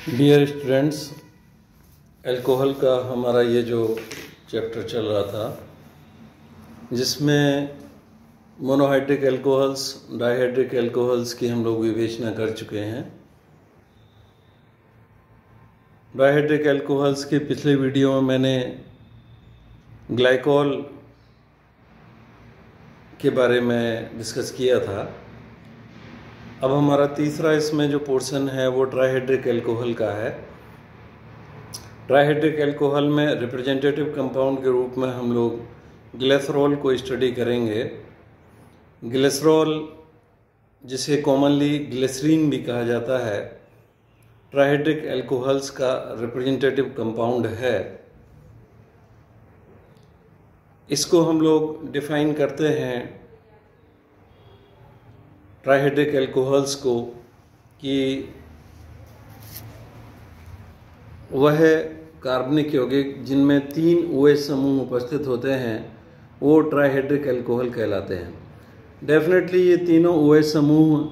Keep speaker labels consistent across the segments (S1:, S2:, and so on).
S1: Dear students, alcohol का हमारा ये जो चैप्टर चल रहा था, जिसमें मोनोहाइड्रिक अल्कोहल्स, डाइहाइड्रिक अल्कोहल्स की हम लोग विवेचना कर चुके हैं। डाइहाइड्रिक अल्कोहल्स के पिछले वीडियो में मैंने ग्लाइकोल के बारे में डिस्कस किया था। अब हमारा तीसरा इसमें जो पोर्शन है वो ट्राइहाइड्रिक अल्कोहल का है। ट्राइहाइड्रिक अल्कोहल में रिप्रेजेंटेटिव कंपाउंड के रूप में हम लोग ग्लिसरॉल को स्टडी करेंगे। ग्लिसरॉल, जिसे कॉमनली ग्लिसरीन भी कहा जाता है, ट्राइहाइड्रिक अल्कोहल्स का रिप्रेजेंटेटिव कंपाउंड है। इसको हम लोग डिफाइन करते हैं ट्राइहाइड्रिक अल्कोहल्स को कि वह कार्बनिक यौगिक जिनमें 3 OH समूह उपस्थित होते हैं वो ट्राइहाइड्रिक अल्कोहल कहलाते हैं। डेफिनेटली ये तीनों OH समूह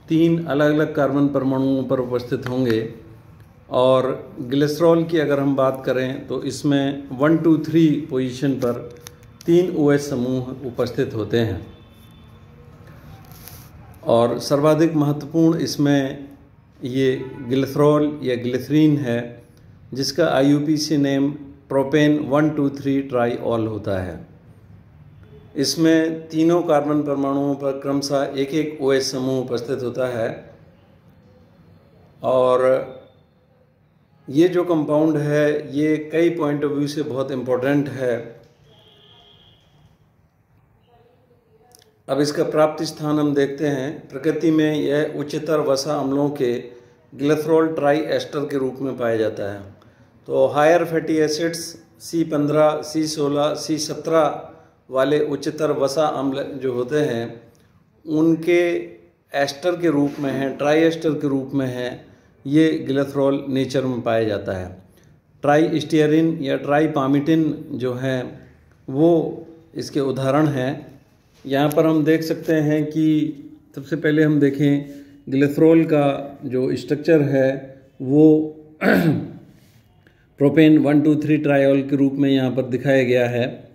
S1: 3 अलग अलग कार्बन परमाणुओं पर उपस्थित होंगे। और ग्लिसरॉल की अगर हम बात करें तो इसमें 1, 2, 3 पोजीशन पर 3 OH समूह उपस्थित होते हैं। और सर्वाधिक महत्वपूर्ण इसमें ये ग्लिसरॉल या ग्लिसरीन है, जिसका IUPAC नेम प्रोपेन 1, 2, 3 ट्राईऑल होता है। इसमें तीनों कार्बन परमाणुओं पर क्रमशः एक OH समूह उपस्थित होता है। और ये जो कंपाउंड है ये कई पॉइंट ऑफ व्यू से बहुत इम्पोर्टेंट है। अब इसका प्राप्ति स्थान हम देखते हैं। प्रकृति में यह उच्चतर वसा अम्लों के ग्लिसरॉल ट्राई एस्टर के रूप में पाया जाता है। तो higher fatty acids C15, C16, C17 वाले उच्चतर वसा अम्ल जो होते हैं उनके एस्टर के रूप में हैं, ट्राई एस्टर के रूप में हैं। ये ग्लिसरॉल नेचर में पाया जाता है। ट्राई स्टीयरिन या ट्राई पामिटिन जो हैं वो इसके उदाहरण हैं। यहाँ पर हम देख सकते हैं कि सबसे पहले हम देखें ग्लिसरॉल का जो स्ट्रक्चर है वो प्रोपेन 1, 2, 3 ट्राईऑल के रूप में यहाँ पर दिखाया गया है।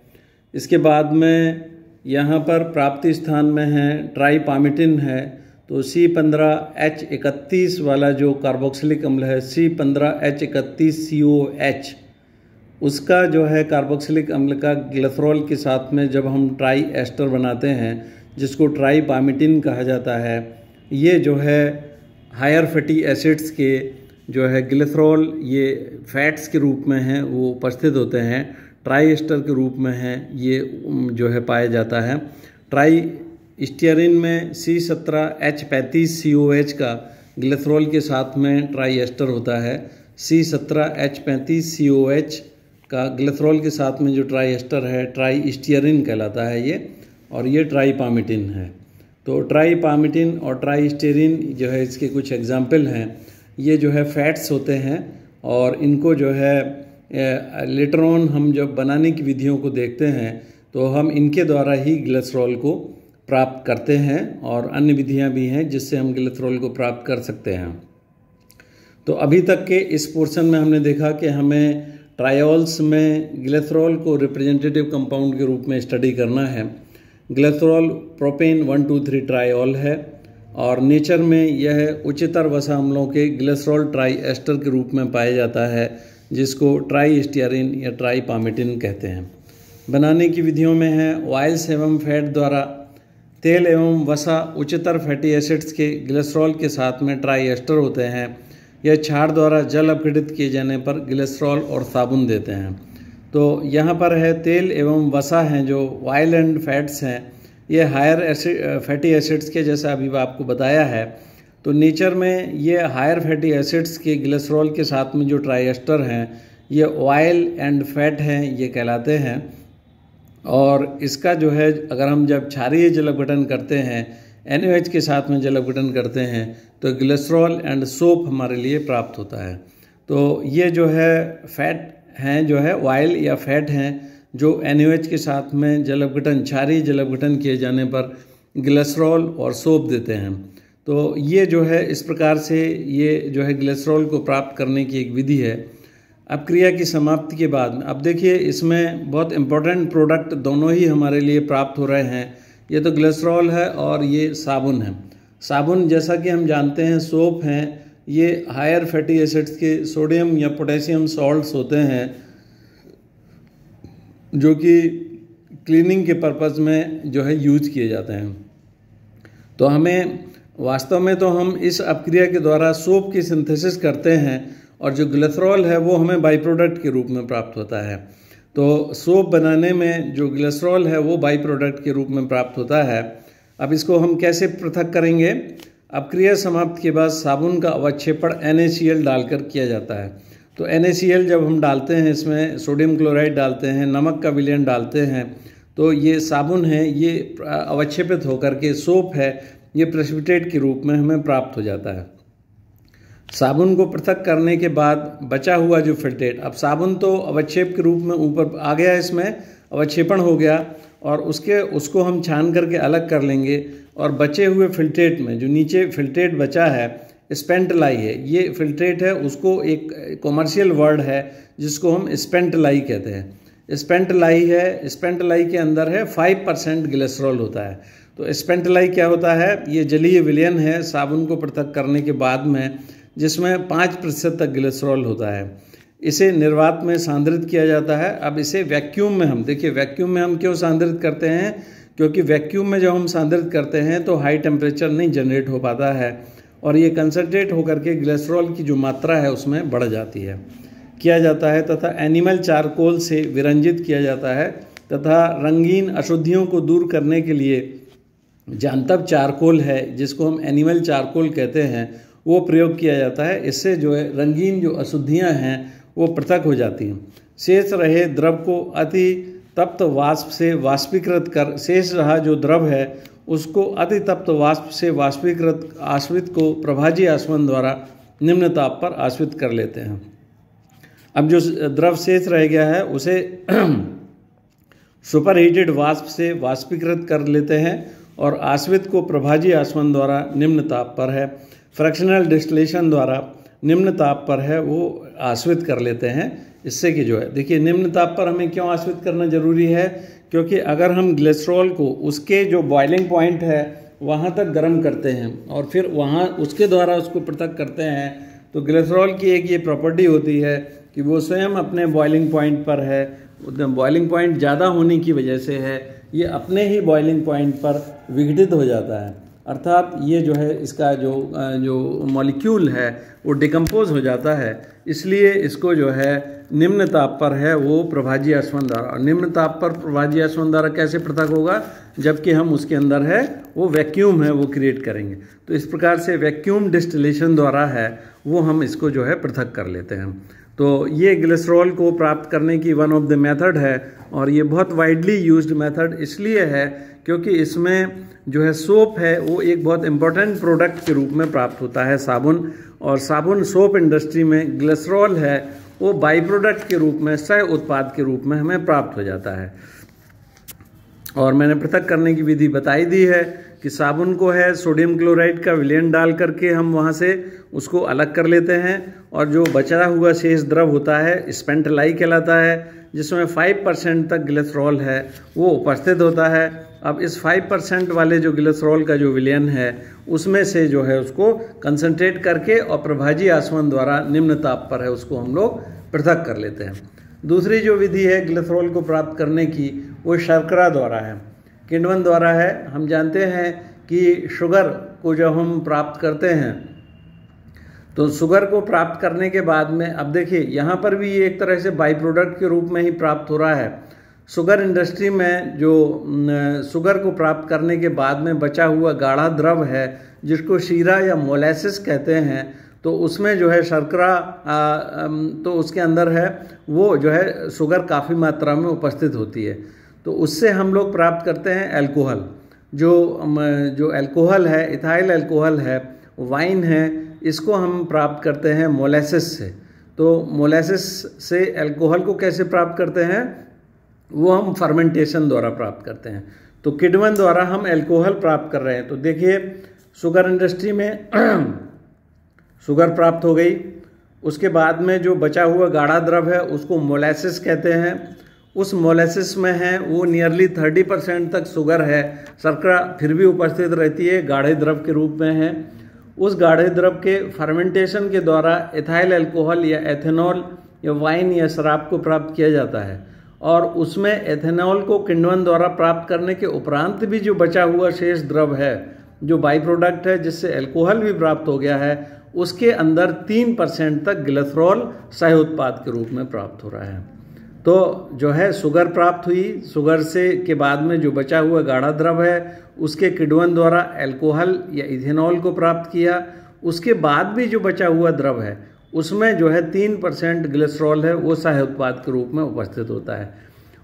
S1: इसके बाद में यहाँ पर प्राप्ति स्थान में है ट्राई पामिटिन है। तो C15H31 वाला जो कार्बोक्सिलिक अम्ल है, C15H31COH, उसका जो है कार्बोक्सिलिक अम्ल का ग्लिसरॉल के साथ में जब हम ट्राई एस्टर बनाते हैं, जिसको ट्राई पामिटिन कहा जाता है, ये जो है हायर फैटी एसिड्स के जो है ग्लिसरॉल ये फैट्स के रूप में हैं, वो उपस्थित होते हैं। ट्राई एस्टर के रूप में हैं, ये जो है पाया जाता है। ट्राई स्टीयरिन में C17H35COH का ग्लिसरॉल के साथ में ट्राई एस्टर होता है। C17H35COH का ग्लिसरॉल के साथ में जो ट्राई एस्टर है ट्राई स्टीयरिन कहलाता है ये, और ये ट्राई पामिटिन है। तो ट्राई पामिटिन और ट्राई स्टीयरिन जो है इसके कुछ एग्जाम्पल हैं। ये जो है फैट्स होते हैं और इनको जो है लेटर ऑन हम जब बनाने की विधियों को देखते हैं तो हम इनके द्वारा ही ग्लिसरॉल को प्राप्त करते हैं, और अन्य विधियां भी हैं जिससे हम ग्लिसरॉल को प्राप्त कर सकते हैं। तो अभी तक के इस पोर्शन में हमने देखा कि हमें ट्रायोल्स में ग्लिसरॉल को रिप्रेजेंटेटिव कंपाउंड के रूप में स्टडी करना है। ग्लिसरॉल प्रोपेन 1, 2, 3 ट्राईऑल है और नेचर में यह उच्चतर वसा अम्लों के ग्लिसरॉल ट्राई एस्टर के रूप में पाया जाता है, जिसको ट्राई स्टीयरिन या ट्राई पामिटिन कहते हैं। बनाने की विधियों में है ऑयल्स एवं फैट द्वारा तेल एवं वसा उच्चतर फैटी एसिड्स के ग्लिसरॉल के साथ में ट्राई एस्टर होते हैं। यह क्षार द्वारा जल अपघटित किए जाने पर ग्लिसरॉल और साबुन देते हैं। तो यहाँ पर है तेल एवं वसा हैं जो ऑयल एंड फैट्स हैं, ये हायर फैटी एसिड्स के, जैसा अभी आपको बताया है। तो नेचर में ये हायर फैटी एसिड्स के ग्लिसरॉल के साथ में जो ट्राई एस्टर हैं ये ऑयल एंड फैट हैं, ये कहलाते हैं। और इसका जो है अगर हम जब क्षारीय जल अपघटन करते हैं, NaOH के साथ में जल अपघटन करते हैं, तो ग्लिसरॉल एंड सोप हमारे लिए प्राप्त होता है। तो ये जो है फैट हैं, जो है ऑयल या फैट हैं, जो NaOH के साथ में जल अपघटन, क्षारीय जल अपघटन किए जाने पर ग्लिसरॉल और सोप देते हैं। तो ये जो है इस प्रकार से ये जो है ग्लिसरॉल को प्राप्त करने की एक विधि है। अब क्रिया की समाप्ति के बाद अब देखिए इसमें बहुत इम्पोर्टेंट प्रोडक्ट दोनों ही हमारे लिए प्राप्त हो रहे हैं। ये तो ग्लिसरॉल है और ये साबुन है। साबुन जैसा कि हम जानते हैं सोप हैं, ये हायर फैटी एसिड्स के सोडियम या पोटेशियम सॉल्ट्स होते हैं जो कि क्लीनिंग के पर्पज़ में जो है यूज किए जाते हैं। तो हमें वास्तव में तो हम इस अपक्रिया के द्वारा सोप की सिंथेसिस करते हैं और जो ग्लिसरॉल है वो हमें बाई प्रोडक्ट के रूप में प्राप्त होता है। तो सोप बनाने में जो ग्लिसरॉल है वो बाई प्रोडक्ट के रूप में प्राप्त होता है। अब इसको हम कैसे पृथक करेंगे? अपक्रिया समाप्त के बाद साबुन का अवक्षेपण NaCl डालकर किया जाता है। तो NaCl जब हम डालते हैं, इसमें सोडियम क्लोराइड डालते हैं, नमक का विलयन डालते हैं, तो ये साबुन है, ये अवक्षेपित होकर के सोप है, ये प्रेसिपिटेट के रूप में हमें प्राप्त हो जाता है। साबुन को पृथक करने के बाद बचा हुआ जो फिल्ट्रेट, अब साबुन तो अवक्षेप के रूप में ऊपर आ गया, इसमें अवक्षेपण हो गया और उसको हम छान करके अलग कर लेंगे और बचे हुए फिल्ट्रेट में जो नीचे फिल्ट्रेट बचा है स्पेंट लाई है, ये फिल्ट्रेट है, उसको एक कॉमर्शियल वर्ड है जिसको हम स्पेंट लाई कहते हैं। स्पेंट लाई है, स्पेंट लाई के अंदर है 5% ग्लिसरॉल होता है। तो स्पेंट लाई क्या होता है? ये जलीय विलयन है साबुन को पृथक करने के बाद में, जिसमें 5% तक ग्लिसरॉल होता है। इसे निर्वात में सांद्रित किया जाता है। अब इसे वैक्यूम में हम देखिए, वैक्यूम में हम क्यों सांद्रित करते हैं? क्योंकि वैक्यूम में जब हम सांद्रित करते हैं तो हाई टेम्परेचर नहीं जनरेट हो पाता है और ये कंसनट्रेट होकर के ग्लिसरॉल की जो मात्रा है उसमें बढ़ जाती है, किया जाता है तथा एनिमल चारकोल से विरंजित किया जाता है तथा रंगीन अशुद्धियों को दूर करने के लिए जानतब चारकोल है, जिसको हम एनिमल चारकोल कहते हैं, वो प्रयोग किया जाता है। इससे जो है रंगीन जो अशुद्धियाँ हैं वो पृथक हो जाती हैं। शेष रहे द्रव को अति तप्त वाष्प से वाष्पीकृत कर, शेष रहा जो द्रव है उसको अति तप्त वाष्प से वाष्पीकृत आश्रित को प्रभाजी आसवन द्वारा निम्न ताप पर आश्रित कर लेते हैं। अब जो द्रव शेष रह गया है उसे सुपर हीटेड वाष्प से वाष्पीकृत कर लेते हैं और आश्रित को प्रभाजी आसवन द्वारा निम्न ताप पर है फ्रैक्शनल डिस्टिलेशन द्वारा निम्न ताप पर है वो आश्रित कर लेते हैं। इससे कि जो है देखिए निम्न ताप पर हमें क्यों आश्रित करना जरूरी है? क्योंकि अगर हम ग्लिसरॉल को उसके जो बॉइलिंग पॉइंट है वहाँ तक गर्म करते हैं और फिर वहाँ उसके द्वारा उसको पृथक करते हैं तो ग्लिसरॉल की एक ये प्रॉपर्टी होती है कि वो स्वयं अपने बॉइलिंग पॉइंट पर है। बॉइलिंग पॉइंट ज़्यादा होने की वजह से है ये अपने ही बॉइलिंग पॉइंट पर विघटित हो जाता है, अर्थात ये जो है इसका जो मॉलिक्यूल है वो डिकम्पोज हो जाता है। इसलिए इसको जो है निम्न ताप पर है वो प्रभाजी आसवन द्वारा, और निम्न ताप पर प्रभाजी आसवन द्वारा कैसे पृथक होगा? जबकि हम उसके अंदर है वो वैक्यूम है वो क्रिएट करेंगे। तो इस प्रकार से वैक्यूम डिस्टिलेशन द्वारा है वो हम इसको जो है पृथक कर लेते हैं। तो ये ग्लिसरॉल को प्राप्त करने की वन ऑफ द मेथड है और ये बहुत वाइडली यूज्ड मेथड इसलिए है क्योंकि इसमें जो है सोप है वो एक बहुत इम्पोर्टेंट प्रोडक्ट के रूप में प्राप्त होता है साबुन, और साबुन सोप इंडस्ट्री में ग्लिसरॉल है वो बाई प्रोडक्ट के रूप में सह उत्पाद के रूप में हमें प्राप्त हो जाता है। और मैंने पृथक करने की विधि बताई दी है कि साबुन को है सोडियम क्लोराइड का विलयन डाल करके हम वहाँ से उसको अलग कर लेते हैं और जो बचा हुआ शेष द्रव होता है स्पेंट लाई कहलाता है, जिसमें 5% तक ग्लिसरॉल है वो उपस्थित होता है। अब इस 5% वाले जो ग्लिसरॉल का जो विलयन है उसमें से जो है उसको कंसंट्रेट करके और प्रभाजी आसवन द्वारा निम्न ताप पर है उसको हम लोग पृथक कर लेते हैं। दूसरी जो विधि है ग्लिसरॉल को प्राप्त करने की वो शर्करा द्वारा है, किण्वन द्वारा है। हम जानते हैं कि शुगर को जब हम प्राप्त करते हैं तो शुगर को प्राप्त करने के बाद में अब देखिए यहाँ पर भी ये एक तरह से बाई प्रोडक्ट के रूप में ही प्राप्त हो रहा है। शुगर इंडस्ट्री में जो शुगर को प्राप्त करने के बाद में बचा हुआ गाढ़ा द्रव है जिसको शीरा या मोलेसिस कहते हैं, तो उसमें जो है शर्करा तो उसके अंदर है वो जो है शुगर काफ़ी मात्रा में उपस्थित होती है। तो उससे हम लोग प्राप्त करते हैं अल्कोहल। जो अल्कोहल है इथाइल अल्कोहल है, वाइन है, इसको हम प्राप्त करते हैं मोलेसिस से। तो मोलेसिस से अल्कोहल को कैसे प्राप्त करते हैं? वो हम फर्मेंटेशन द्वारा प्राप्त करते हैं। तो किण्वन द्वारा हम अल्कोहल प्राप्त कर रहे हैं। तो देखिए शुगर इंडस्ट्री में शुगर प्राप्त हो गई। उसके बाद में जो बचा हुआ गाढ़ा द्रव है उसको मोलेसिस कहते हैं। उस मोलेसिस में है वो नियरली 30% तक शुगर है, शर्करा फिर भी उपस्थित रहती है, गाढ़े द्रव के रूप में है। उस गाढ़े द्रव के फर्मेंटेशन के द्वारा एथाइल अल्कोहल या एथेनॉल या वाइन या शराब को प्राप्त किया जाता है। और उसमें एथेनॉल को किण्वन द्वारा प्राप्त करने के उपरांत भी जो बचा हुआ शेष द्रव है, जो बाई प्रोडक्ट है जिससे अल्कोहल भी प्राप्त हो गया है, उसके अंदर 3% तक ग्लिसरॉल सह उत्पाद के रूप में प्राप्त हो रहा है। तो जो है शुगर प्राप्त हुई, शुगर से के बाद में जो बचा हुआ गाढ़ा द्रव है उसके किण्वन द्वारा अल्कोहल या इथेनॉल को प्राप्त किया। उसके बाद भी जो बचा हुआ द्रव है उसमें जो है 3% ग्लिसरॉल है वो सह उत्पाद के रूप में उपस्थित होता है।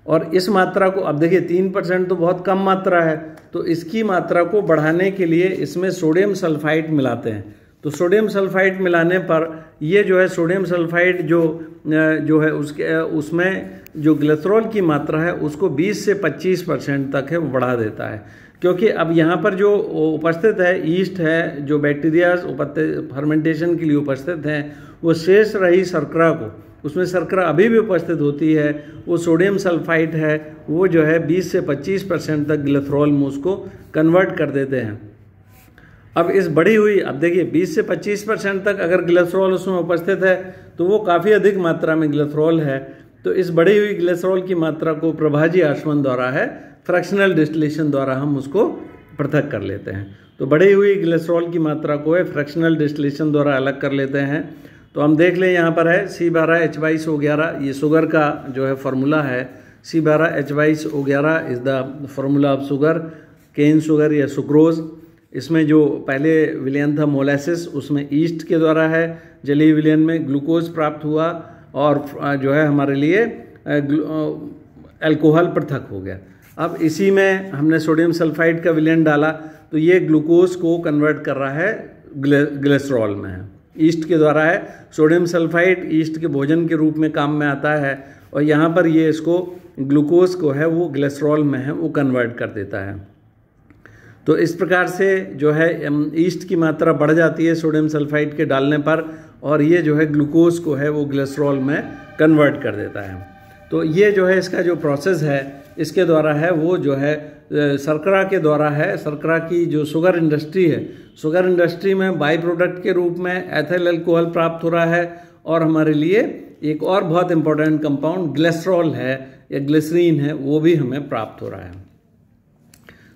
S1: और इस मात्रा को, अब देखिए 3% तो बहुत कम मात्रा है, तो इसकी मात्रा को बढ़ाने के लिए इसमें सोडियम सल्फाइड मिलाते हैं। तो सोडियम सल्फाइड मिलाने पर ये जो है सोडियम सल्फाइड जो है उसमें जो ग्लिसरॉल की मात्रा है उसको 20 से 25% तक है वो बढ़ा देता है। क्योंकि अब यहाँ पर जो उपस्थित है ईस्ट है, जो बैक्टीरिया फर्मेंटेशन के लिए उपस्थित हैं, वो शेष रही शर्करा को, उसमें शर्करा अभी भी उपस्थित होती है, वो सोडियम सल्फाइड है, वो जो है 20 से 25% तक ग्लिसरॉल में उसको कन्वर्ट कर देते हैं। अब इस बढ़ी हुई, अब देखिए 20 से 25% तक अगर ग्लिसरॉल उसमें उपस्थित है तो वो काफ़ी अधिक मात्रा में ग्लिसरॉल है। तो इस बढ़ी हुई ग्लिसरॉल की मात्रा को प्रभाजी आचमन द्वारा है, फ्रैक्शनल डिस्टिलेशन द्वारा हम उसको पृथक कर लेते हैं। तो बढ़ी हुई ग्लिसरॉल की मात्रा को है फ्रैक्शनल डिस्टिलेशन द्वारा अलग कर लेते हैं। तो हम देख लें यहाँ पर है C12H22O11, ये शुगर का जो है फार्मूला है। C12H22O11 is the formula of sugar, cane sugar या सुक्रोज। इसमें जो पहले विलयन था मोलेसिस, उसमें ईस्ट के द्वारा है, जलीय विलयन में ग्लूकोज प्राप्त हुआ और जो है हमारे लिए अल्कोहल पृथक हो गया। अब इसी में हमने सोडियम सल्फाइड का विलयन डाला तो ये ग्लूकोज को कन्वर्ट कर रहा है ग्लिसरॉल में है, ईस्ट के द्वारा है। सोडियम सल्फाइड ईस्ट के भोजन के रूप में काम में आता है और यहाँ पर ये इसको ग्लूकोज को है वो ग्लिसरॉल में है वो कन्वर्ट कर देता है। तो इस प्रकार से जो है ईस्ट की मात्रा बढ़ जाती है सोडियम सल्फाइड के डालने पर और ये जो है ग्लूकोज को है वो ग्लिसरॉल में कन्वर्ट कर देता है। तो ये जो है इसका जो प्रोसेस है इसके द्वारा है वो जो है शर्करा के द्वारा है। शर्करा की जो शुगर इंडस्ट्री है, शुगर इंडस्ट्री में बाई प्रोडक्ट के रूप में एथिल अल्कोहल प्राप्त हो रहा है और हमारे लिए एक और बहुत इंपॉर्टेंट कंपाउंड ग्लिसरॉल है या ग्लिसरीन है वो भी हमें प्राप्त हो रहा है।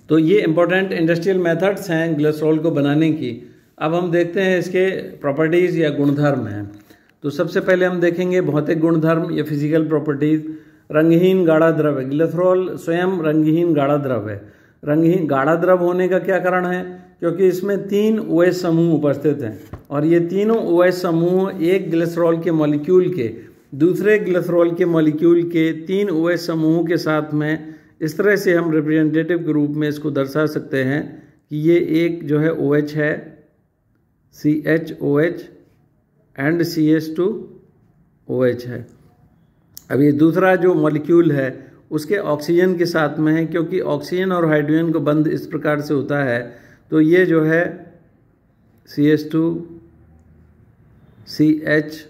S1: तो ये इंपॉर्टेंट इंडस्ट्रियल मेथड्स हैं ग्लिसरॉल को बनाने की। अब हम देखते हैं इसके प्रॉपर्टीज़ या गुणधर्म हैं। तो सबसे पहले हम देखेंगे भौतिक गुणधर्म या फिजिकल प्रॉपर्टीज़। रंगहीन गाढ़ा द्रव है, ग्लिसरॉल स्वयं रंगहीन गाढ़ा द्रव है। रंगहीन गाढ़ा द्रव होने का क्या कारण है? क्योंकि इसमें 3 OH समूह उपस्थित हैं और ये तीनों OH समूह एक ग्लिसरॉल के मॉलिक्यूल के दूसरे ग्लिसरॉल के मॉलिक्यूल के 3 OH समूहों के साथ में इस तरह से हम रिप्रेजेंटेटिव के रूप में इसको दर्शा सकते हैं कि ये एक जो है OH है, CHOH एंड CH2OH है। अब ये दूसरा जो मॉलिक्यूल है उसके ऑक्सीजन के साथ में है, क्योंकि ऑक्सीजन और हाइड्रोजन का बंध इस प्रकार से होता है। तो ये जो है CH2 CHOH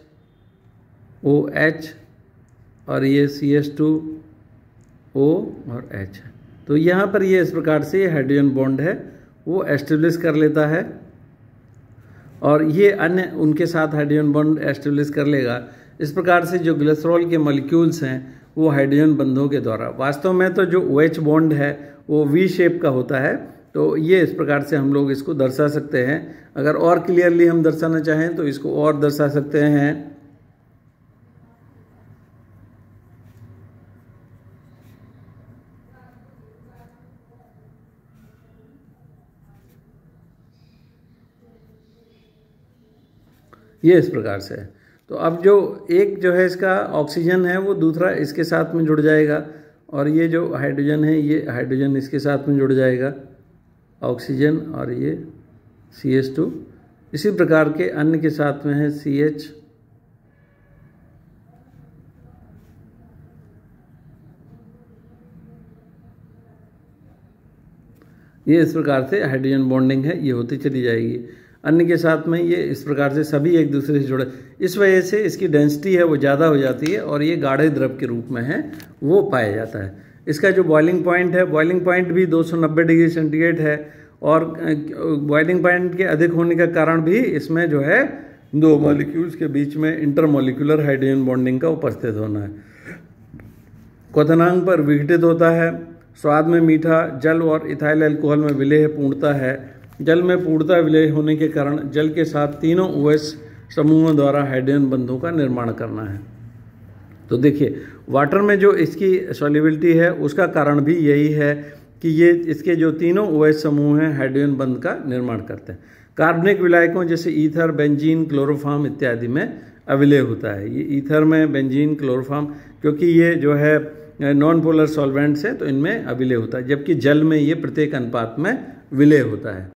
S1: और ये CH2O और H है। तो यहाँ पर ये इस प्रकार से हाइड्रोजन बॉन्ड है वो एस्टेब्लिश कर लेता है और ये अन्य उनके साथ हाइड्रोजन बॉन्ड एस्टेब्लिश कर लेगा। इस प्रकार से जो ग्लिसरॉल के मॉलिक्यूल्स हैं वो हाइड्रोजन बंधों के द्वारा, वास्तव में तो जो OH बॉन्ड है वो V शेप का होता है। तो ये इस प्रकार से हम लोग इसको दर्शा सकते हैं। अगर और क्लियरली हम दर्शाना चाहें तो इसको और दर्शा सकते हैं। ये इस प्रकार से है। तो अब जो एक जो है इसका ऑक्सीजन है वो दूसरा इसके साथ में जुड़ जाएगा और ये जो हाइड्रोजन है ये हाइड्रोजन इसके साथ में जुड़ जाएगा, ऑक्सीजन और ये CH2। इसी प्रकार के अन्य के साथ में है CH, ये इस प्रकार से हाइड्रोजन बॉन्डिंग है, ये होती चली जाएगी। अन्य के साथ में ये इस प्रकार से सभी एक दूसरे से जुड़े, इस वजह से इसकी डेंसिटी है वो ज़्यादा हो जाती है और ये गाढ़े द्रव के रूप में है वो पाया जाता है। इसका जो बॉइलिंग पॉइंट है, बॉइलिंग पॉइंट भी 290 डिग्री सेंटीग्रेड है और बॉइलिंग पॉइंट के अधिक होने का कारण भी इसमें जो है दो मॉलिक्यूल्स के बीच में इंटरमॉलिक्यूलर हाइड्रोजन बॉन्डिंग का उपस्थित होना है। क्वथनांक पर विघटित होता है, स्वाद में मीठा, जल और इथाइल अल्कोहल में विलेय पूर्णता है। जल में पूर्णता विलेय होने के कारण जल के साथ तीनों OH समूहों द्वारा हाइड्रोजन बंधों का निर्माण करना है। तो देखिए वाटर में जो इसकी सॉल्युबिलिटी है उसका कारण भी यही है कि ये इसके जो तीनों OH समूह हैं हाइड्रोजन बंध का निर्माण करते हैं। कार्बनिक विलायकों जैसे ईथर, बेंजीन, क्लोरोफॉर्म इत्यादि में अविलेय होता है। ये ईथर में बेंजीन, क्लोरोफॉर्म, क्योंकि ये जो है नॉन पोलर सॉल्वेंट्स है तो इनमें अविलेय होता है, जबकि जल में ये प्रत्येक अनुपात में विलेय होता है।